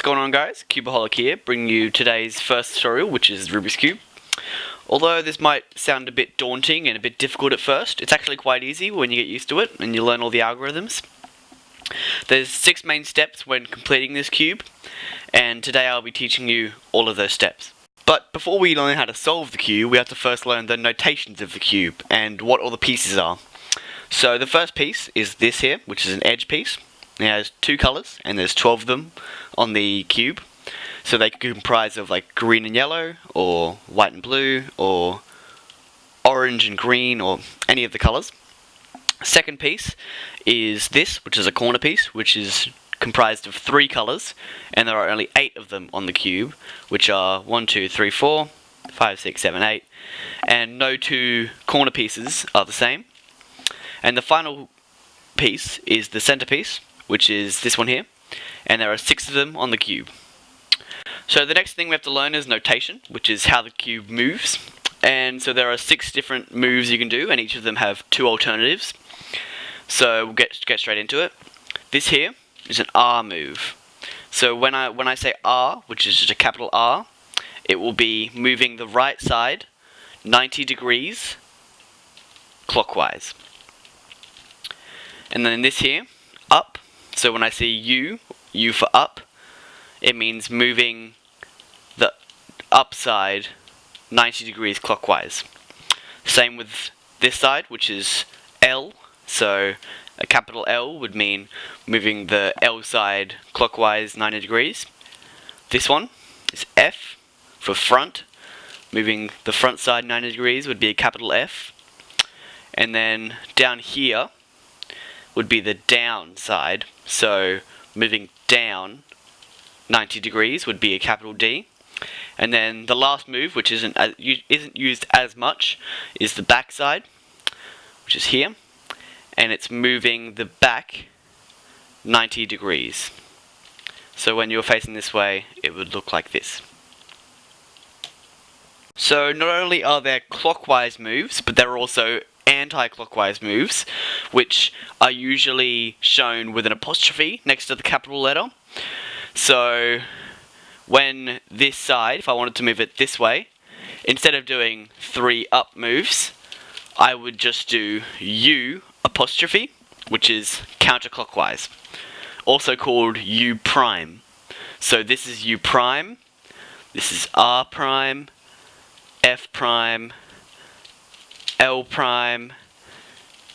What's going on, guys? Cubeaholic here, bringing you today's first tutorial, which is Rubik's Cube. Although this might sound a bit daunting and a bit difficult at first, it's actually quite easy when you get used to it and you learn all the algorithms. There's 6 main steps when completing this cube, and today I'll be teaching you all of those steps. But before we learn how to solve the cube, we have to first learn the notations of the cube and what all the pieces are. So the first piece is this here, which is an edge piece. It has 2 colours, and there's 12 of them on the cube. So they can comprise of like green and yellow, or white and blue, or orange and green, or any of the colours. Second piece is this, which is a corner piece, which is comprised of 3 colours, and there are only 8 of them on the cube, which are 1, 2, 3, 4, 5, 6, 7, 8, and no 2 corner pieces are the same. And the final piece is the centerpiece, which is this one here, and there are 6 of them on the cube. So the next thing we have to learn is notation, which is how the cube moves. And so there are 6 different moves you can do, and each of them have 2 alternatives. So we'll get straight into it. This here is an R move. So when I say R, which is just a capital R, it will be moving the right side 90 degrees clockwise. And then this here, up. So when I say U for up, it means moving the up side 90 degrees clockwise. Same with this side, which is L. So a capital L would mean moving the L side clockwise 90 degrees. This one is F for front. Moving the front side 90 degrees would be a capital F. And then down here would be the down side. So moving down 90 degrees would be a capital D. And then the last move, which isn't used as much, is the back side, which is here. And it's moving the back 90 degrees. So when you're facing this way, it would look like this. So not only are there clockwise moves, but there are also anti-clockwise moves, which are usually shown with an apostrophe next to the capital letter. So when this side, if I wanted to move it this way, instead of doing 3 up moves, I would just do U apostrophe, which is counterclockwise, also called U prime. So this is U prime, this is R prime, F prime, L prime,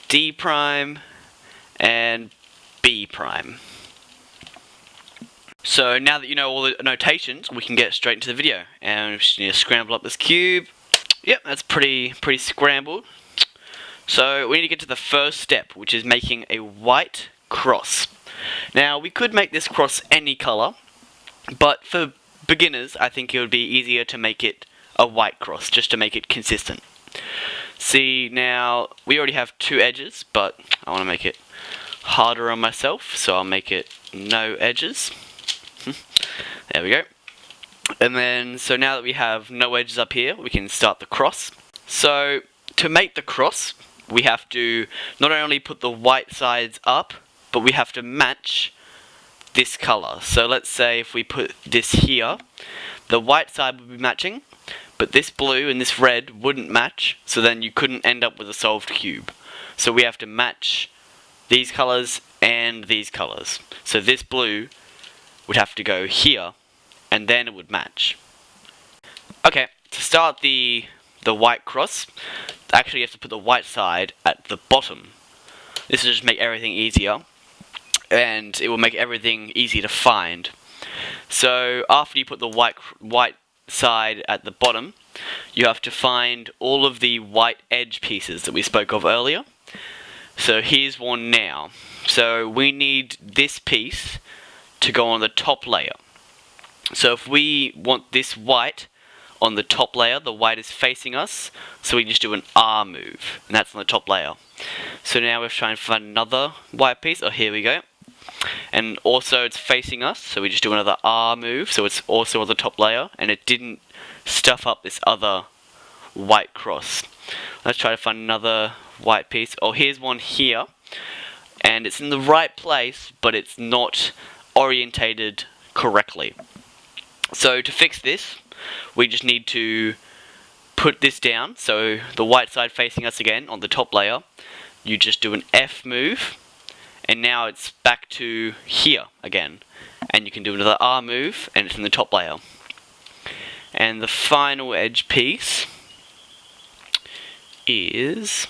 D prime, and B prime. So now that you know all the notations, we can get straight into the video. And we just need to scramble up this cube. Yep, that's pretty scrambled. So we need to get to the first step, which is making a white cross. Now we could make this cross any color, but for beginners I think it would be easier to make it a white cross, just to make it consistent. See, now we already have 2 edges, but I want to make it harder on myself, so I'll make it no edges. There we go. And then, so now that we have no edges up here, we can start the cross. So to make the cross, we have to not only put the white sides up, but we have to match this color. So let's say if we put this here, the white side would be matching, but this blue and this red wouldn't match, so then you couldn't end up with a solved cube. So we have to match these colors and these colors. So this blue would have to go here, and then it would match. Okay, to start the white cross, actually you have to put the white side at the bottom. This will just make everything easier, and it will make everything easy to find. So after you put the white side at the bottom, you have to find all of the white edge pieces that we spoke of earlier. So here's one now. So we need this piece to go on the top layer. So if we want this white on the top layer, the white is facing us, so we just do an R move, and that's on the top layer. So now we're trying to find another white piece. Oh, here we go. And also it's facing us, so we just do another R move, so it's also on the top layer, and it didn't stuff up this other white cross. Let's try to find another white piece. Oh, here's one here, and it's in the right place, but it's not orientated correctly. So to fix this, we just need to put this down, so the white side facing us again on the top layer. You just do an F move, and now it's back to here again. And you can do another R move, and it's in the top layer. And the final edge piece is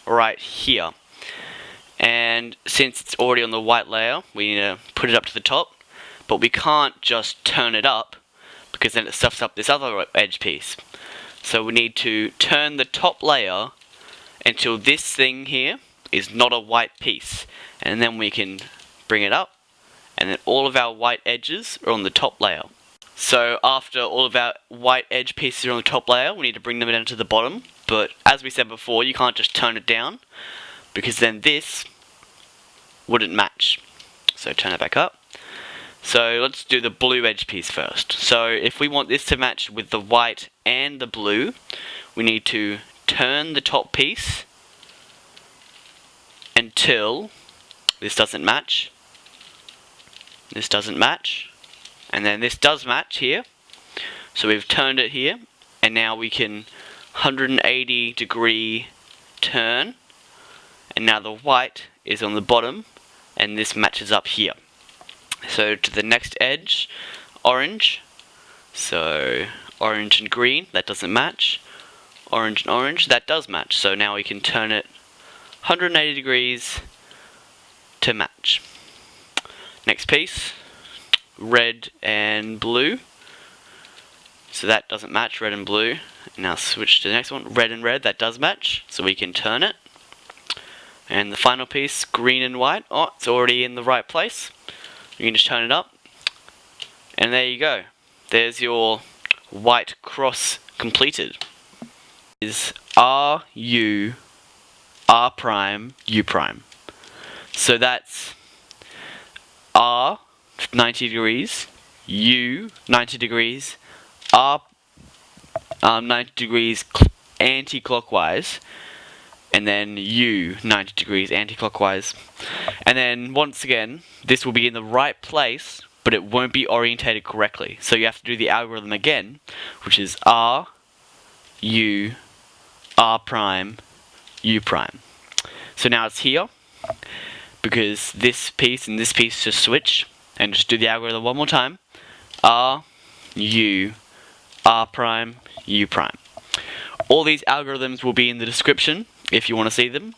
right here. And since it's already on the white layer, we need to put it up to the top, but we can't just turn it up because then it stuffs up this other edge piece. So we need to turn the top layer until this thing here is not a white piece, and then we can bring it up, and then all of our white edges are on the top layer. So after all of our white edge pieces are on the top layer, we need to bring them down to the bottom, but as we said before, you can't just turn it down, because then this wouldn't match. So turn it back up. So let's do the blue edge piece first. So if we want this to match with the white and the blue, we need to turn the top piece until this doesn't match, this doesn't match, and then this does match here. So we've turned it here, and now we can 180 degree turn, and now the white is on the bottom, and this matches up here. So to the next edge, orange, so orange and green, that doesn't match, orange and orange, that does match. So now we can turn it 180 degrees to match. Next piece, red and blue. So that doesn't match, red and blue. Now switch to the next one, red and red, that does match. So we can turn it. And the final piece, green and white. Oh, it's already in the right place. You can just turn it up. And there you go. There's your white cross completed. Is R, U, R prime, U prime. So that's R 90 degrees, U 90 degrees, R 90 degrees anti-clockwise, and then U 90 degrees anti-clockwise. And then once again, this will be in the right place, but it won't be orientated correctly. So you have to do the algorithm again, which is R, U, R prime, U prime. So now it's here, because this piece and this piece just switch, and just do the algorithm one more time. R, U, R prime, U prime. All these algorithms will be in the description if you want to see them.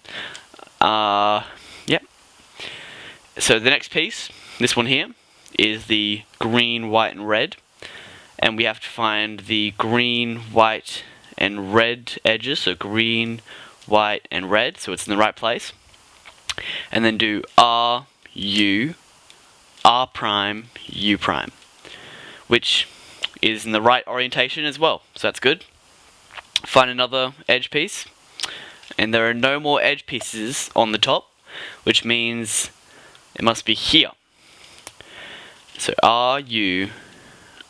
Yep. So the next piece, this one here, is the green, white, and red. And we have to find the green, white, and red edges. So green, white, and red, so it's in the right place. And then do R, U, R prime, U prime, which is in the right orientation as well, so that's good. Find another edge piece, and there are no more edge pieces on the top, which means it must be here. So R, U,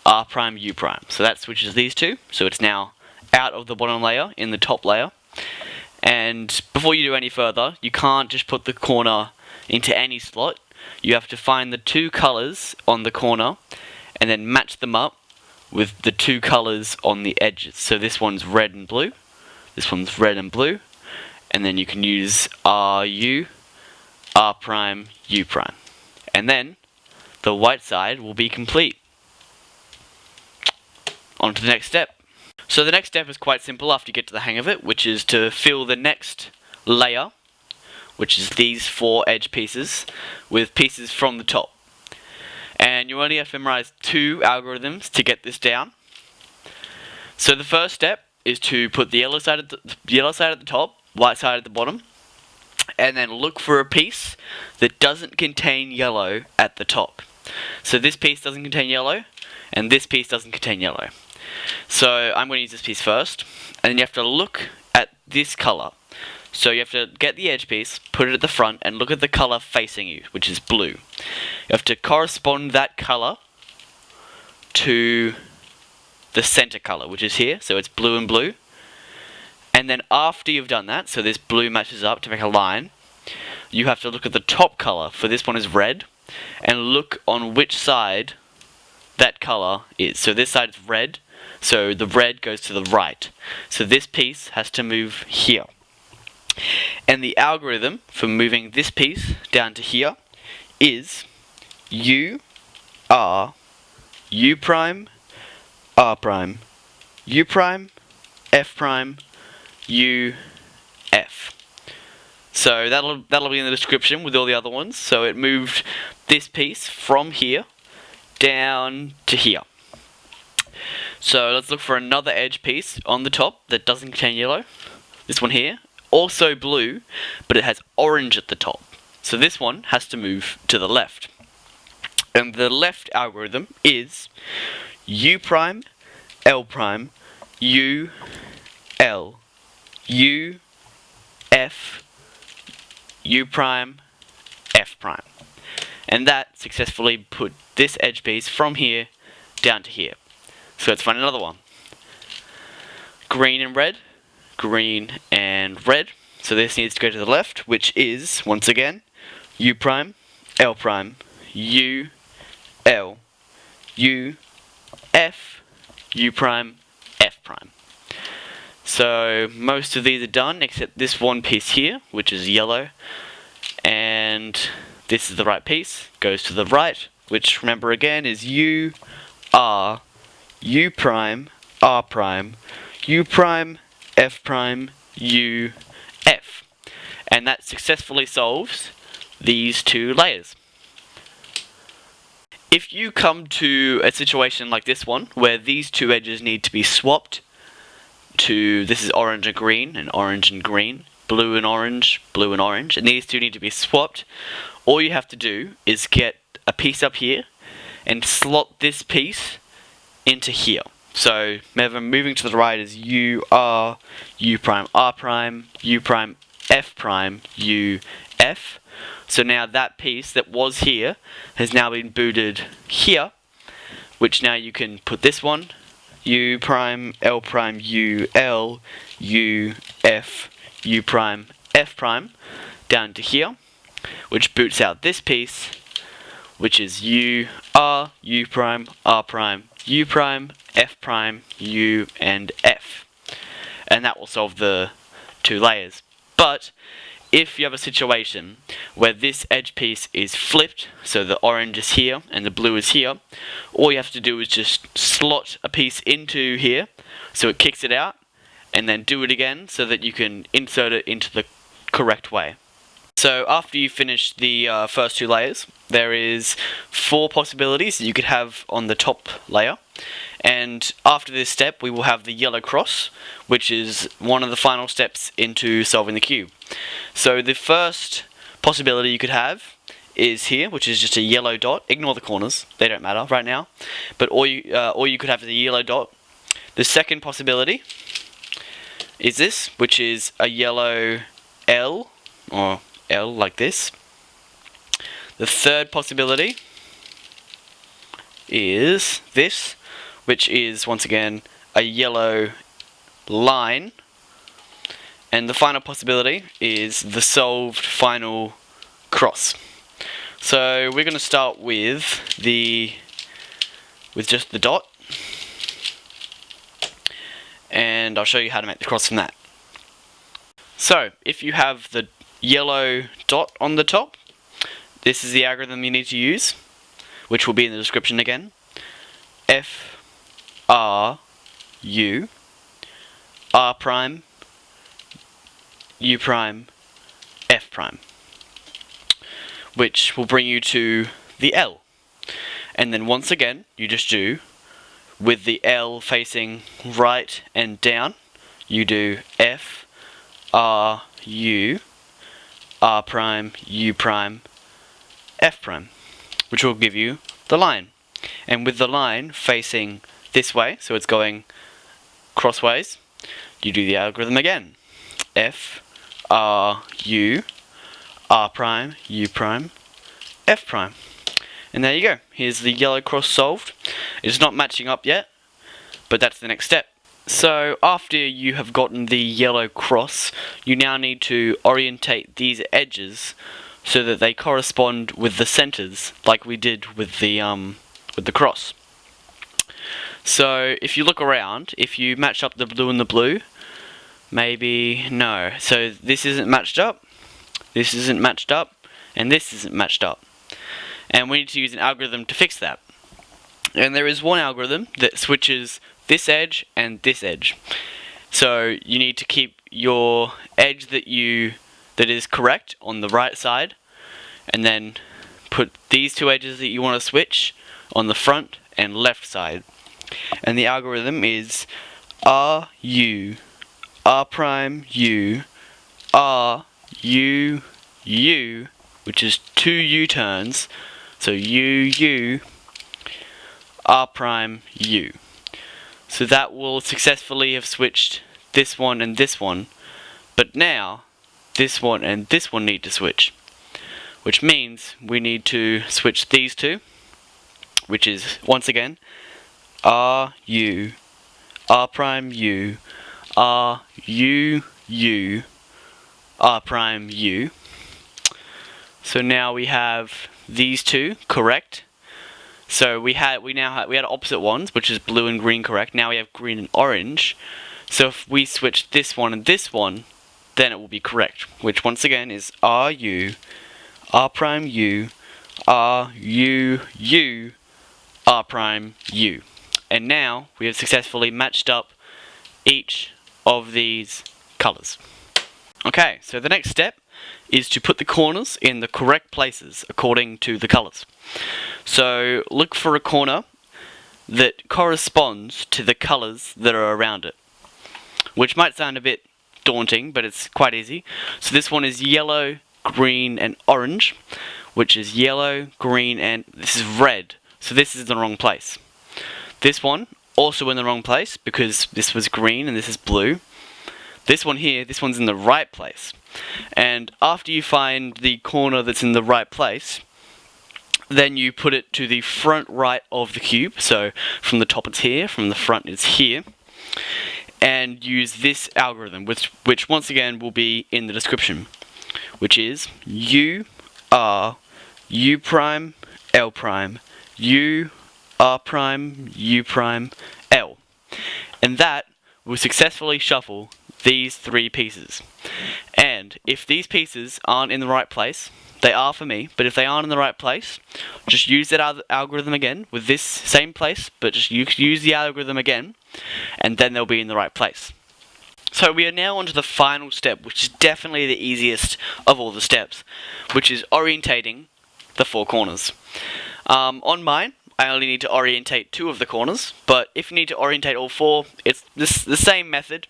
R prime, U prime. So that switches these two, so it's now out of the bottom layer, in the top layer. And before you do any further, you can't just put the corner into any slot. You have to find the two colors on the corner and then match them up with the two colors on the edges. So this one's red and blue, this one's red and blue, and then you can use RU, R prime, U prime. And then the white side will be complete. On to the next step. So the next step is quite simple after you get to the hang of it, which is to fill the next layer, which is these 4 edge pieces, with pieces from the top. And you only have to memorize 2 algorithms to get this down. So the first step is to put the yellow side at the top, white side at the bottom, and then look for a piece that doesn't contain yellow at the top. So this piece doesn't contain yellow, and this piece doesn't contain yellow. So I'm going to use this piece first, and then you have to look at this color. So you have to get the edge piece, put it at the front, and look at the color facing you, which is blue. You have to correspond that color to the center color, which is here, so it's blue and blue. And then after you've done that, so this blue matches up to make a line, you have to look at the top color. For this one is red, and look on which side that color is. So this side is red, so the red goes to the right. So this piece has to move here. And the algorithm for moving this piece down to here is U, R, U prime, R prime, U prime, F prime, U, F. So that'll be in the description with all the other ones. So it moved this piece from here down to here. So let's look for another edge piece on the top that doesn't contain yellow. This one here, also blue, but it has orange at the top. So this one has to move to the left. And the left algorithm is U prime, L prime, U, L, U, F, U prime, F prime. And that successfully put this edge piece from here down to here. So let's find another one. Green and red. Green and red. So this needs to go to the left, which is, once again, U prime, L prime, U, L, U, F, U prime, F prime. So most of these are done except this one piece here, which is yellow, and this is the right piece, goes to the right, which remember again is U, R, U prime, R prime, U prime, F prime, U, F. And that successfully solves these two layers. If you come to a situation like this one, where these two edges need to be swapped to, this is orange and green, blue and orange, and these two need to be swapped, all you have to do is get a piece up here and slot this piece into here. So remember, moving to the right is U, R, U prime, R prime, U prime, F prime, U, F. So now that piece that was here has now been booted here, which now you can put this one, U prime, L prime, U, L, U, F, U prime, F prime, down to here, which boots out this piece, which is U, R, U prime, R prime, U prime, F prime, U, and F. And that will solve the two layers. But if you have a situation where this edge piece is flipped, so the orange is here and the blue is here, all you have to do is just slot a piece into here so it kicks it out, and then do it again so that you can insert it into the correct way. So after you finish the first two layers, there is 4 possibilities that you could have on the top layer. And after this step, we will have the yellow cross, which is one of the final steps into solving the cube. So the first possibility you could have is here, which is just a yellow dot. Ignore the corners, they don't matter right now. But all you could have is a yellow dot. The second possibility is this, which is a yellow L, or L like this. The third possibility is this, which is once again a yellow line. And the final possibility is the solved final cross. So we're going to start with just the dot, and I'll show you how to make the cross from that. So if you have the yellow dot on the top, this is the algorithm you need to use, which will be in the description again. F, R, U, R prime, U prime, F prime, which will bring you to the L. And then once again, you just do, with the L facing right and down, you do F, R, U, R prime, U prime, F prime, which will give you the line. And with the line facing this way, so it's going crossways, you do the algorithm again. F, R, U, R prime, U prime, F prime. And there you go. Here's the yellow cross solved. It's not matching up yet, but that's the next step. So after you have gotten the yellow cross, you now need to orientate these edges so that they correspond with the centers, like we did with the cross. So if you look around, if you match up the blue and the blue, maybe no. So this isn't matched up, this isn't matched up, and this isn't matched up. And we need to use an algorithm to fix that. And there is one algorithm that switches this edge and this edge. So you need to keep your edge that is correct on the right side, and then put these two edges that you want to switch on the front and left side. And the algorithm is RU, R prime U, R U U, which is 2 U-turns. So U R prime U. So that will successfully have switched this one and this one, but now this one and this one need to switch, which means we need to switch these two, which is once again R U, R prime U, R U U, R prime U. So now we have these two correct. So we had opposite ones, which is blue and green correct. Now we have green and orange. So if we switch this one and this one, then it will be correct, which once again is RU, R prime U, R U U, R prime U. And now we have successfully matched up each of these colors. Okay, so the next step is to put the corners in the correct places according to the colors. So look for a corner that corresponds to the colors that are around it, which might sound a bit daunting, but it's quite easy. So this one is yellow, green, and orange, which is yellow, green, and this is red. So this is in the wrong place. This one, also in the wrong place, because this was green and this is blue. This one here, this one's in the right place. And after you find the corner that's in the right place, then you put it to the front right of the cube. So from the top it's here, from the front it's here. And use this algorithm, which once again will be in the description, which is U R U prime L prime U R prime U prime L. And that will successfully shuffle these three pieces. And if these pieces aren't in the right place, they are for me, but if they aren't in the right place, just use that algorithm again with this same place, but just use the algorithm again, and then they'll be in the right place. So we are now on to the final step, which is definitely the easiest of all the steps, which is orientating the 4 corners. On mine, I only need to orientate 2 of the corners, but if you need to orientate all 4, it's the same method,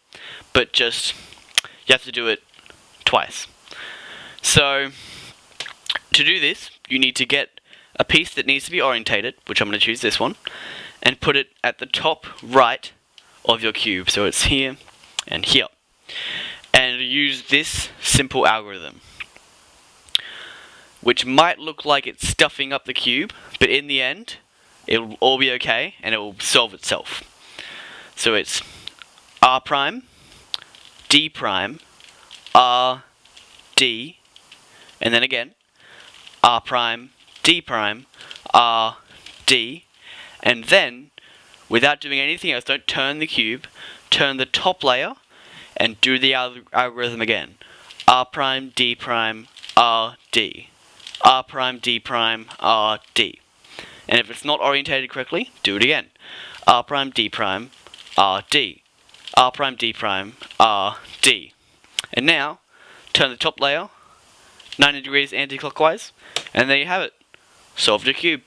but just you have to do it twice. So to do this, you need to get a piece that needs to be orientated, which I'm going to choose this one, and put it at the top right of your cube. So it's here and here. And use this simple algorithm, which might look like it's stuffing up the cube, but in the end, it will all be okay, and it will solve itself. So it's R prime, D prime, R, D, and then again, R prime, D prime, R, D, and then, without doing anything else, don't turn the cube, turn the top layer, and do the algorithm again. R prime, D prime, R, D. R prime, D prime, R, D. And if it's not orientated correctly, do it again. R prime, D prime, R, D. R prime, D prime, R, D. And now, turn the top layer 90 degrees anti-clockwise, and there you have it. Solved your cube.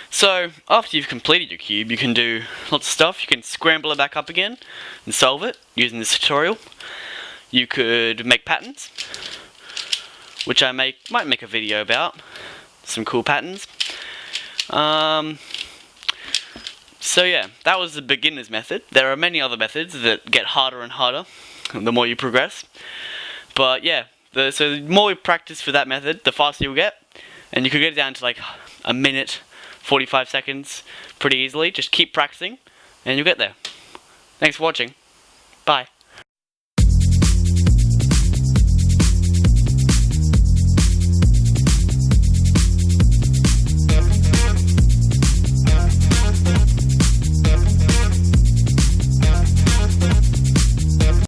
So, after you've completed your cube, you can do lots of stuff. You can scramble it back up again and solve it using this tutorial. You could make patterns, which I might make a video about. Some cool patterns. So yeah, that was the beginner's method. There are many other methods that get harder and harder the more you progress. But yeah, so the more you practice for that method, the faster you'll get. And you could get it down to like a minute, 45 seconds pretty easily. Just keep practicing and you'll get there. Thanks for watching. Bye.